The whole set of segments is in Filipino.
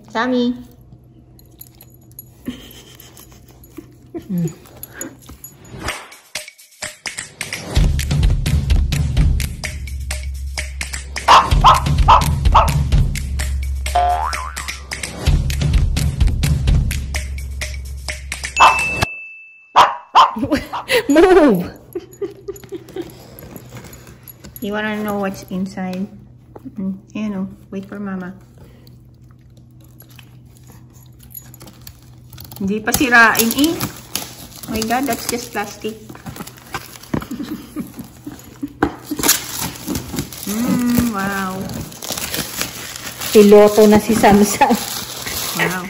Sammy. Move! You wanna know what's inside? You know, wait for mama. Hindi pa sirain eh. Oh my god, that's just plastic. Wow. Piloto na si Samsam. Wow.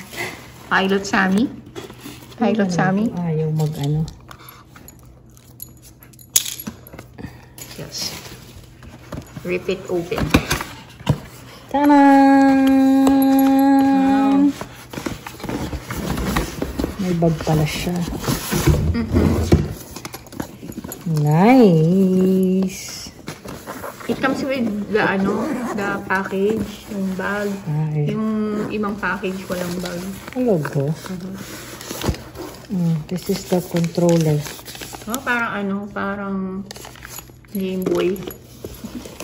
Pilot Sammy. Pilot Sammy. Ayaw mag-ano. Yes. Rip it open. Ta-da! May bag pala siya. Nice! It comes with the the package, yung bag. Yung ibang package, walang bag. Logo. This is the controller. Oh, parang parang Game Boy.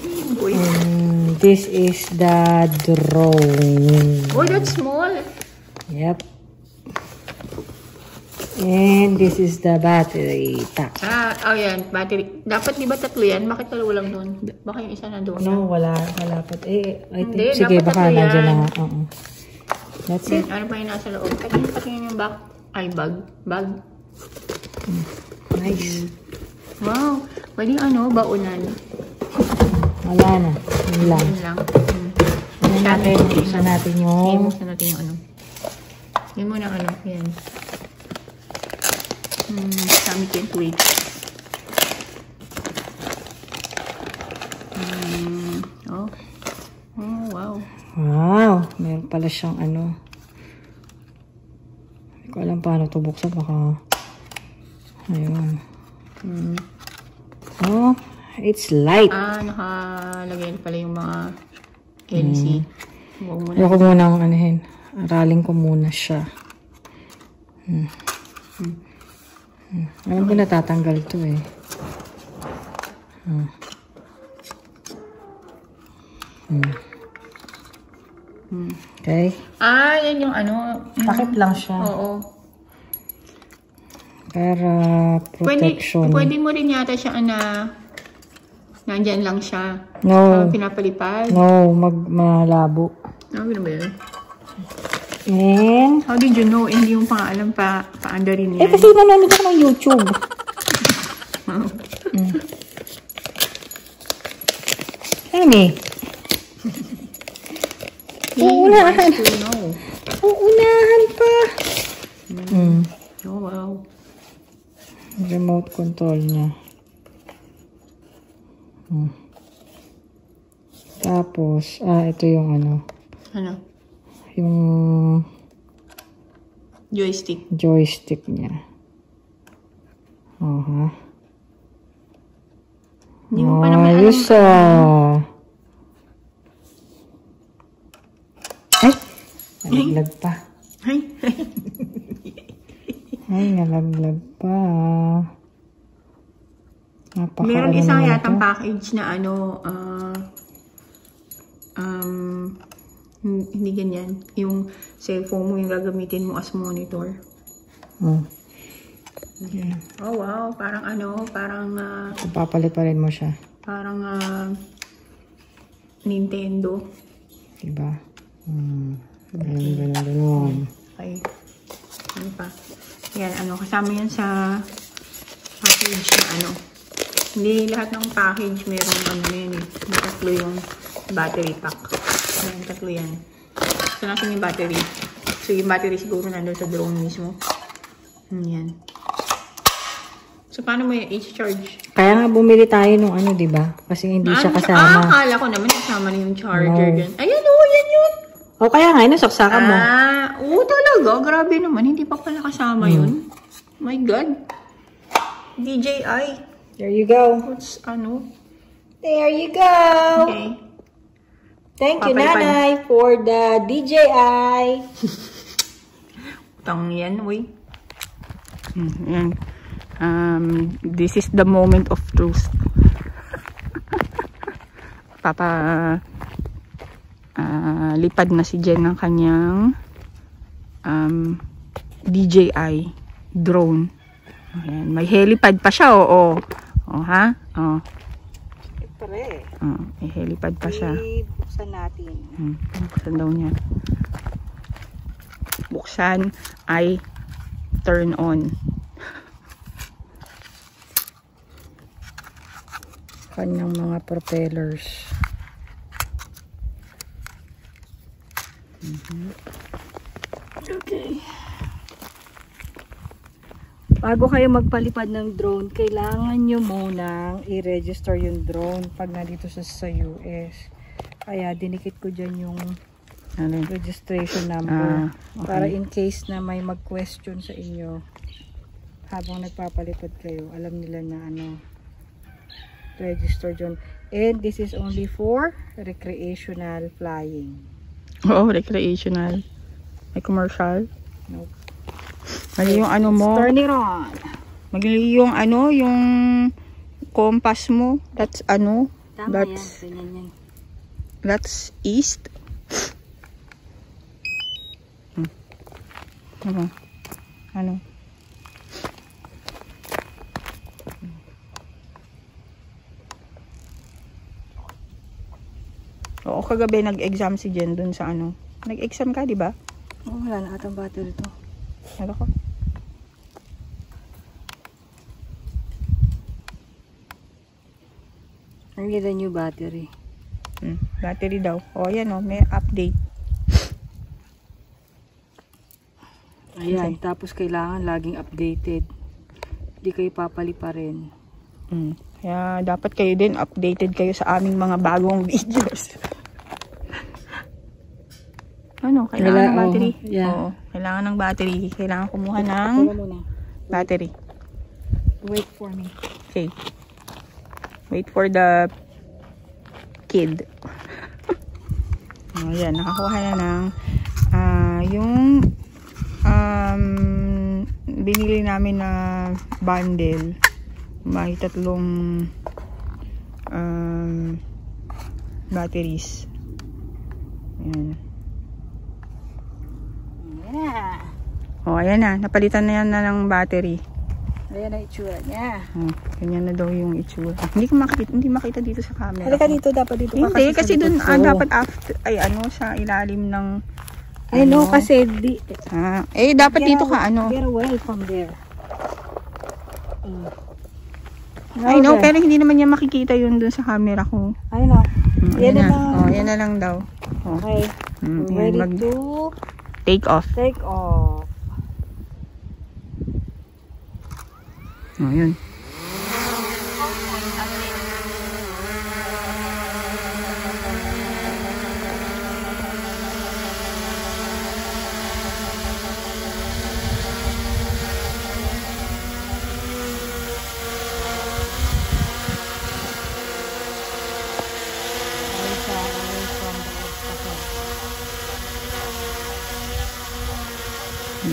Game Boy. This is the drone. Oh, that's small. Yep. And this is the battery pack. Oh yan, battery. Dapat di ba tatlo yan? Bakit dalawa lang doon? Baka yung isa na doon. No, wala pa. I think, Hindi, sige, baka nandiyan na nga. That's it. Ano pa yung nasa loob? Patingin yung bag. Ay, bag. Nice. Wow. Pwede baunan. Wala na. Yun lang. Yun lang. Buksan natin yung... Buksan natin yung Yun muna yan. Sammy can't wait. Oh, wow. Wow. Meron pala siyang Hindi ko alam paano ito buksan. Baka... Ayun. Oh, it's light. Nakalagay pala yung mga LC. Ayoko munang Aralin ko muna siya. Alam ko natatanggal to eh. Okay. Yan yung Takip lang siya. Oo. Para protection. Pwede mo rin yata siya nandyan lang siya. No. Pinapalipad. No, malabo. Ano ba yun? And... How did you know? Hindi yung pangalan paanda rin yan. Kasi nanonood ako ng YouTube. Kami. Uunahan. Uunahan pa. Oh, wow. Remote control niya. Tapos, ito yung yung joystick niya. Hindi mo pa naman alam. Ay! Nalaglag pa. Ay, nalaglag pa. Meron isang yatang package na hindi ganyan. Yung cellphone mo yung gagamitin mo as monitor. Okay. Oh, wow. Parang parang... papaliparin mo siya. Parang Nintendo. Diba? Ganun. Okay. Ano pa? Yan, kasama yan sa package na Hindi lahat ng package meron yan eh. May tatlo yung battery pack. Ayan, tatlo yan. So, nasan yung battery? So, yung battery siguro nandun sa drone mismo. Yan. So, paano mo yung i-charge? Kaya nga bumili tayo nung diba? Kasi hindi siya kasama. Akala ko naman kasama na yung charger dyan. Ayan yan yun. O, kaya nga, saksakan mo. Talaga. Grabe naman. Hindi pa pala kasama yun. My God. DJI. There you go. What's There you go. Okay. Thank you, Nanay, for the DJI. Utang yan, uy. Yan. This is the moment of truth. Lipad na si Jen ng kanyang DJI drone. Ayan. May helipad pa siya, oo. Oh, ha? Oh. Pre. Oh, may helipad pa siya. Buksan natin. Buksan daw niya. Buksan ay turn on. Kanyang mga propellers. Okay. Bago kayo magpalipad ng drone, kailangan nyo munang i-register yung drone pag nandito sa US. Kaya dinikit ko dyan yung registration number. Okay. Para in case na may mag-question sa inyo habang nagpapalipad kayo, alam nila na register dyan. And this is only for recreational flying. Oo, recreational. May commercial? Nope. Mali yung mo. Turn it on. Mali yung yung compass mo. That's Tama that's, yan. Ganyan yan. That's east. Ano? Oo, kagabi nag-exam si Jen dun sa Nag-exam ka, di ba? Oh, wala na atang battery to. Ano ko? I need a new battery. Battery daw. O, yan may update. Ayan, okay. Tapos kailangan laging updated. Hindi kayo papali pa rin. Kaya dapat kayo din updated kayo sa aming mga bagong videos. Kailangan ng battery? Yeah. Oo, kailangan ng battery. Kailangan kumuha ng battery. Wait for me. Okay. Wait for the kid. Ayan, nakakuha na ng yung binili namin na bundle. May 3 batteries. Ayan. Oh, ayan na. Napalitan na yan ng battery. Ayan na itsura niya. Ganyan na daw yung itsura. Hindi makita dito sa camera. Halika dito, dapat dito ka. Hindi, kasi dun dapat after, sa ilalim ng kasi dapat dito ka Get away from there. I know, pero hindi naman niya makikita yun dun sa camera ko. I know. Yan na lang. Yan na lang daw. Okay. Ready to take off. Take off. Yun.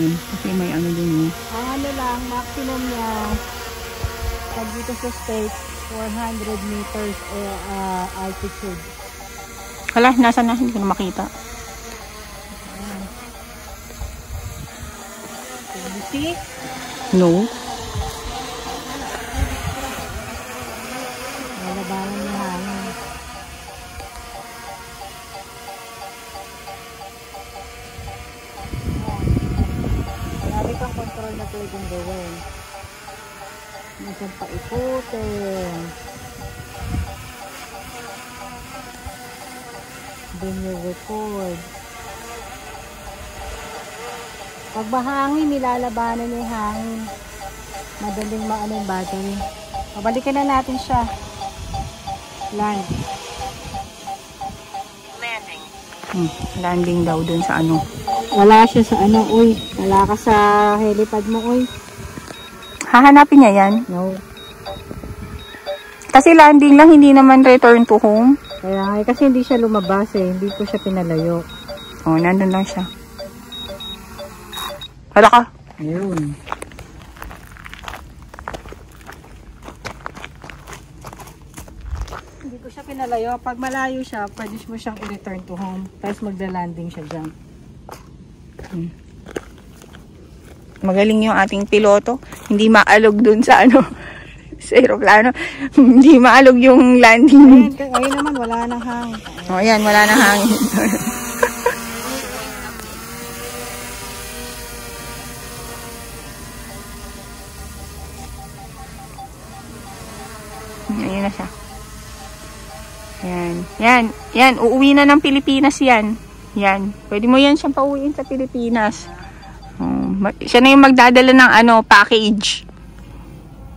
Kasi may din lang, maximum niya pag dito sa state 400 meters altitude. Hala, nasa na? Hindi ko na makita. Can you see? No. Lalabanan yung hangin. Marami pang control na pwedeng gawin. Minsan paikutin. Then you record. Pag mahangin, nilalabanan yung hangin. Madaling maano yung battery. Pabalikan na natin siya. Land. Landing daw dun sa ano. Wala siya sa ano, uy. Wala ka sa helipad mo, uy. Hahanapin niya yan? No. Kasi landing lang, hindi naman return to home. Kaya kasi hindi siya lumabas eh. Hindi ko siya pinalayo. Oh, nandun lang siya. Hala ka. Ayun. Hindi ko siya pinalayo. Pag malayo siya, pwede mo siyang i-return to home. Tapos magla-landing siya dyan. Magaling yung ating piloto. Hindi maalog dun sa ano, sa aeroplano. Hindi maalog yung landing. Ayun naman, wala nang hangin. O, ayan, wala nang hangin. Ayun na siya. Yan. Yan. Yan. Uuwi na ng Pilipinas yan. Yan. Pwede mo yan siyang pauwiin sa Pilipinas. Siya na yung magdadala ng ano, package.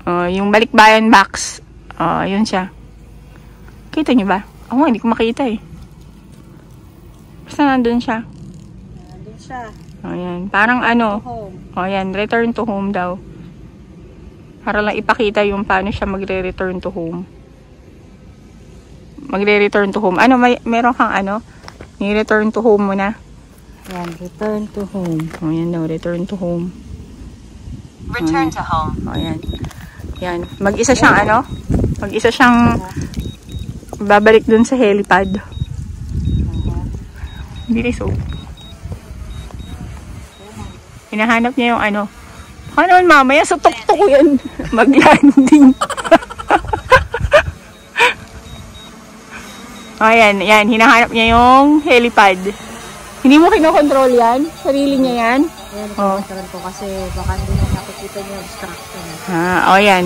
Yung balikbayan box. Yun siya. Kita niyo ba? Ako hindi ko makita eh. Basta nandun siya. Nandun siya. Yan. Parang ano. Home. Yan. Return to home daw. Para lang ipakita yung paano siya magre-return to home. Magre-return to home. Ano, meron kang ano? Ni-return to home mo na. Yan, return to home. Yan daw, return to home. Return to home. Yan. Yan. Mag-isa siyang ano? Mag-isa siyang babalik dun sa helipad. Bilis oh. Hinahanap niya yung ano. Baka naman mamaya sa tuktok ko yan. Mag-landing. Yan. Yan. Hinahanap niya yung helipad. Hindi mo kinokontrol yan? Sarili niya yan? Ayan, kinokontrol ko kasi baka hindi na nakikita niya obstruction. Yan.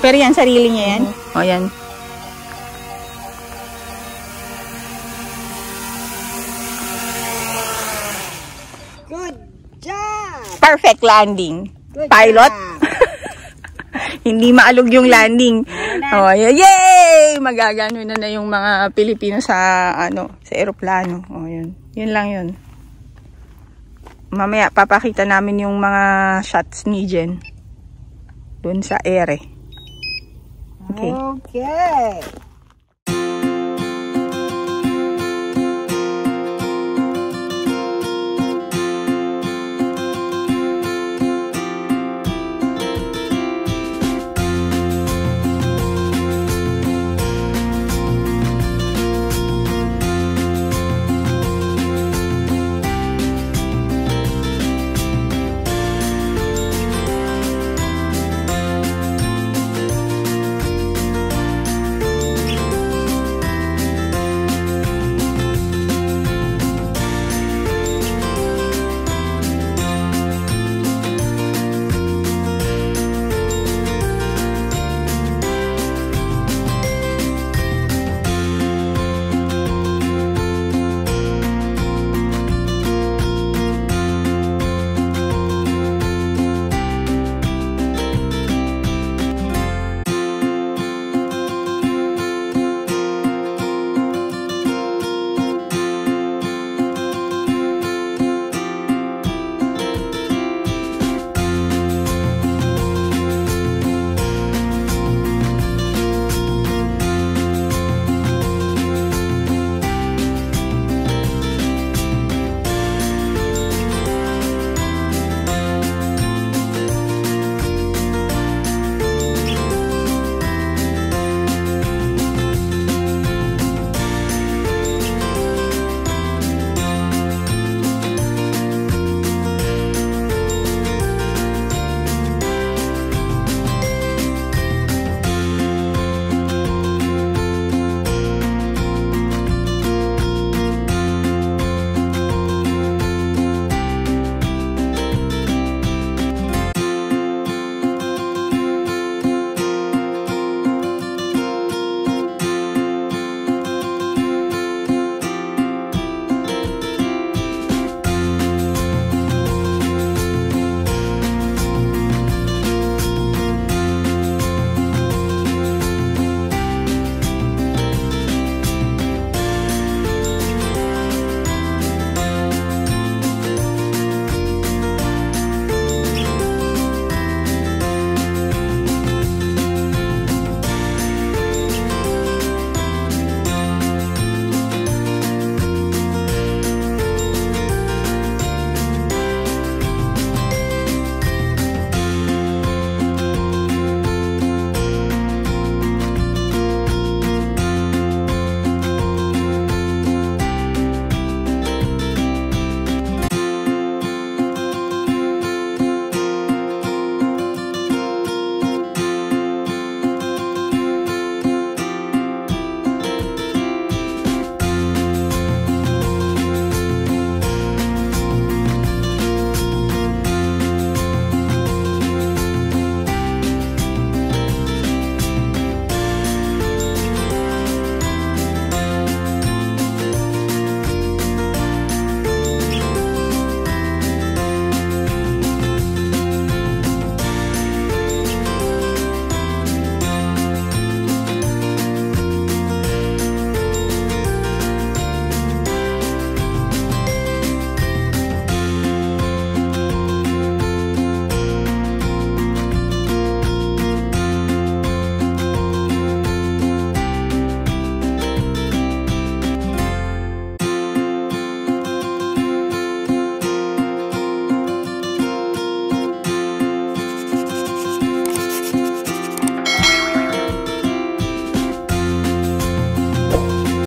Pero yan, sarili niya yan? Yan. Good job! Perfect landing. Good Pilot. job. Hindi maalog yung landing. Yay! Magagano na yung mga Pilipino sa ano, sa eroplano. Yun. Yun lang yun. Mamaya papakita namin yung mga shots ni Jen doon sa ere. Okay. Okay.